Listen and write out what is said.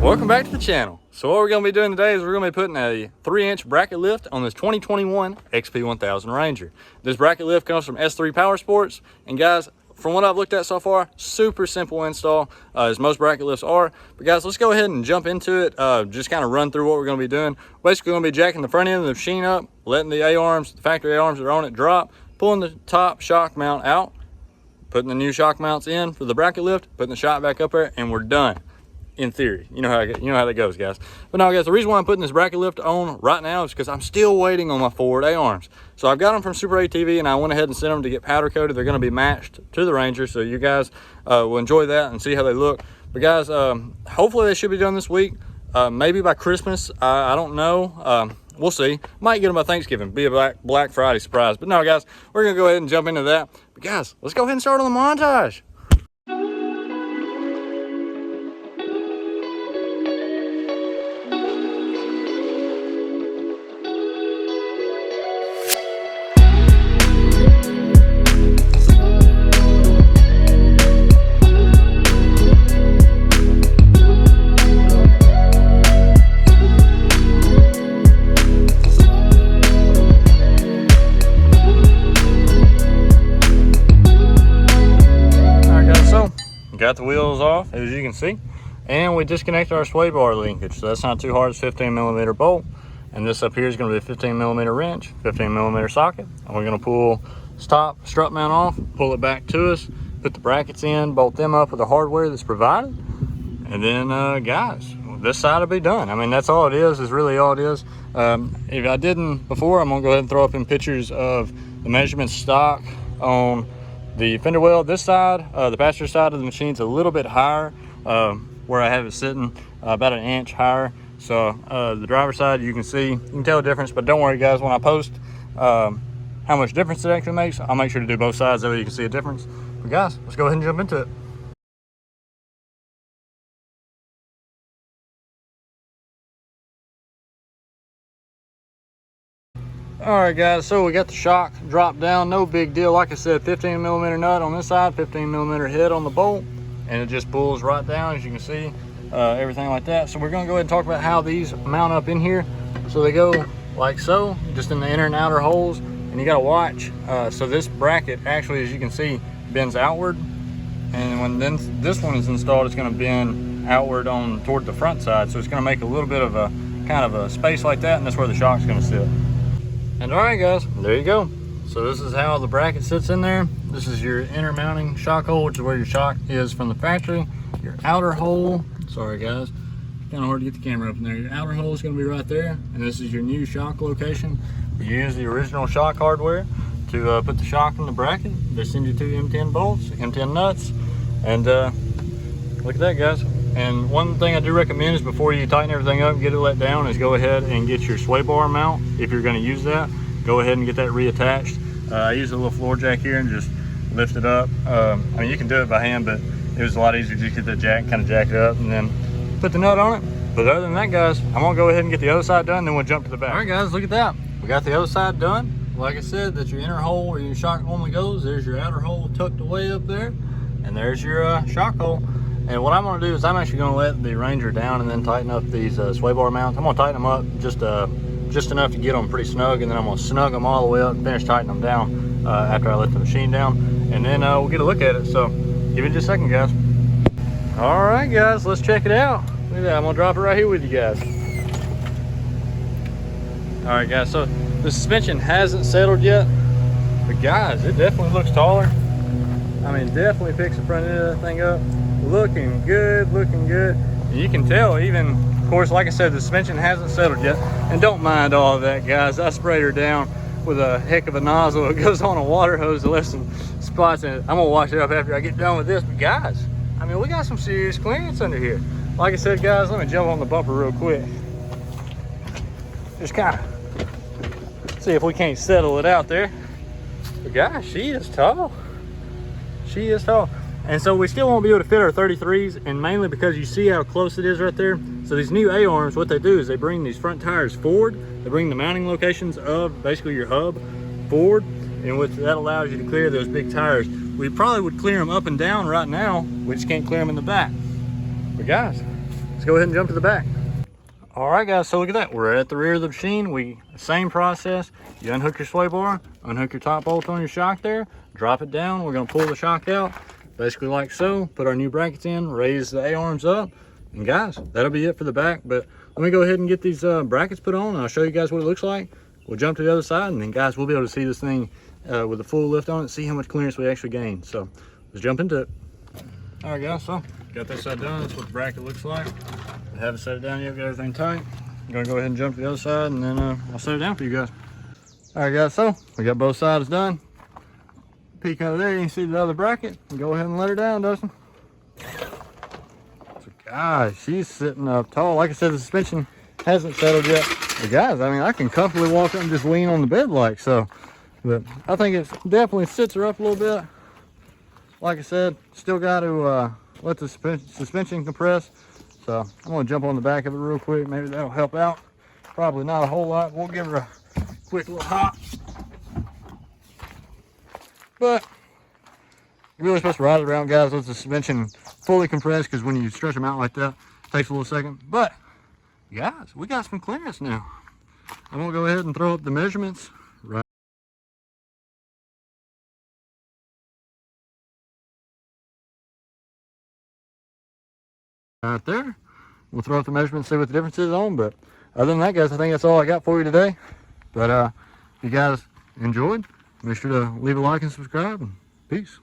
Welcome back to the channel. So what we're going to be doing today is we're going to be putting a 3-inch bracket lift on this 2021 XP1000 Ranger. This bracket lift comes from S3 Power Sports, and guys, from what I've looked at so far, super simple install, as most bracket lifts are. But guys, let's go ahead and jump into it. Just kind of run through what we're going to be doing. Basically, we're going to be jacking the front end of the machine up, letting the A-arms, the factory A-arms that are on it, drop, pulling the top shock mount out, putting the new shock mounts in for the bracket lift, putting the shock back up there, and we're done. In theory, you know how that goes, guys. But no, guys, the reason why I'm putting this bracket lift on right now is because I'm still waiting on my Ford A-arms. So I've got them from Super ATV, and I went ahead and sent them to get powder coated. They're going to be matched to the Ranger, so you guys will enjoy that and see how they look. But guys, hopefully they should be done this week. Maybe by Christmas. I don't know. We'll see. Might get them by Thanksgiving. Be a Black Friday surprise. But no, guys, we're going to go ahead and jump into that. But guys, let's go ahead and start on the montage. Got the wheels off, as you can see, and we disconnected our sway bar linkage, so that's not too hard. It's 15mm bolt, and this up here is going to be a 15mm wrench, 15mm socket, and we're going to pull this top strut mount off, pull it back to us, put the brackets in, bolt them up with the hardware that's provided, and then guys, this side will be done. I mean, that's all it is really all it is. If I didn't before, I'm going to go ahead and throw up in pictures of the measurement stock on the fender well. This side, the passenger side of the machine, is a little bit higher, where I have it sitting about an inch higher. So the driver's side, you can tell the difference, but don't worry guys, when I post how much difference it actually makes, I'll make sure to do both sides so you can see a difference. But guys, let's go ahead and jump into it. All right guys, so we got the shock dropped down, no big deal. Like I said, 15mm nut on this side, 15mm head on the bolt, and it just pulls right down, as you can see, everything like that. So we're gonna go ahead and talk about how these mount up in here. So they go like so, just in the inner and outer holes, and you gotta watch. So this bracket actually, as you can see, bends outward, and when this one is installed, it's gonna bend outward on toward the front side. So it's gonna make a little bit of a kind of a space like that, and that's where the shock's gonna sit. And all right guys, there you go. So this is how the bracket sits in there. This is your inner mounting shock hole, which is where your shock is from the factory. Your outer hole, sorry guys, kind of hard to get the camera up in there. Your outer hole is going to be right there, and this is your new shock location. We use the original shock hardware to put the shock in the bracket. They send you 2 M10 bolts, M10 nuts, and look at that guys. And one thing I do recommend is before you tighten everything up and get it let down is go ahead and get your sway bar mount. If you're going to use that, go ahead and get that reattached. I use a little floor jack here and just lift it up. I mean, you can do it by hand, but it was a lot easier to just get the jack, kind of jack it up and then put the nut on it. But other than that guys, I'm going to go ahead and get the other side done, then we'll jump to the back. All right guys, look at that. We got the other side done. Like I said, that's your inner hole where your shock normally goes. There's your outer hole tucked away up there, and there's your shock hole. And what I'm going to do is I'm actually going to let the Ranger down and then tighten up these sway bar mounts. I'm going to tighten them up just enough to get them pretty snug, and then I'm going to snug them all the way up and finish tightening them down after I let the machine down. And then we'll get a look at it. So give me just a second guys. All right guys, let's check it out. Look at that, I'm going to drop it right here with you guys. All right guys, so the suspension hasn't settled yet, but guys, it definitely looks taller. I mean, definitely picks the front end of that thing up. Looking good, looking good. And you can tell, even, of course, like I said, the suspension hasn't settled yet. And don't mind all of that, guys. I sprayed her down with a heck of a nozzle. It goes on a water hose to left some spots in it. I'm gonna wash it up after I get done with this. But guys, I mean, we got some serious clearance under here. Like I said, guys, let me jump on the bumper real quick. Just kind of see if we can't settle it out there. But guys, she is tall. She is tall. And so we still won't be able to fit our 33s, and mainly because you see how close it is right there. So these new A-arms, what they do is they bring these front tires forward. They bring the mounting locations of basically your hub forward, and that allows you to clear those big tires. We probably would clear them up and down right now. We just can't clear them in the back. But guys, let's go ahead and jump to the back. All right, guys, so look at that. We're at the rear of the machine. Same process. You unhook your sway bar, unhook your top bolt on your shock there, drop it down. We're gonna pull the shock out, basically like so, put our new brackets in, raise the A-arms up, and guys, that'll be it for the back. But let me go ahead and get these brackets put on, and I'll show you guys what it looks like. We'll jump to the other side, and then guys, we'll be able to see this thing with a full lift on it, see how much clearance we actually gain. So let's jump into it. All right, guys, so got this side done. That's what the bracket looks like. I haven't set it down yet, got everything tight. I'm gonna go ahead and jump to the other side, and then I'll set it down for you guys. All right, guys, so we got both sides done. Peek under there, you can see the other bracket. Go ahead and let her down, Dustin. So guys, she's sitting up tall. Like I said, the suspension hasn't settled yet. But guys, I mean, I can comfortably walk up and just lean on the bed like so. But I think it definitely sits her up a little bit. Like I said, still got to let the suspension compress. So I'm gonna jump on the back of it real quick. Maybe that'll help out. Probably not a whole lot. We'll give her a quick little hop. But you're really supposed to ride it around, guys, with the suspension fully compressed, because when you stretch them out like that, it takes a little second. But guys, we got some clearance now. I'm gonna go ahead and throw up the measurements right there. We'll throw up the measurements, see what the difference is on. But other than that, guys, I think that's all I got for you today. But if you guys enjoyed, make sure to leave a like and subscribe, and peace.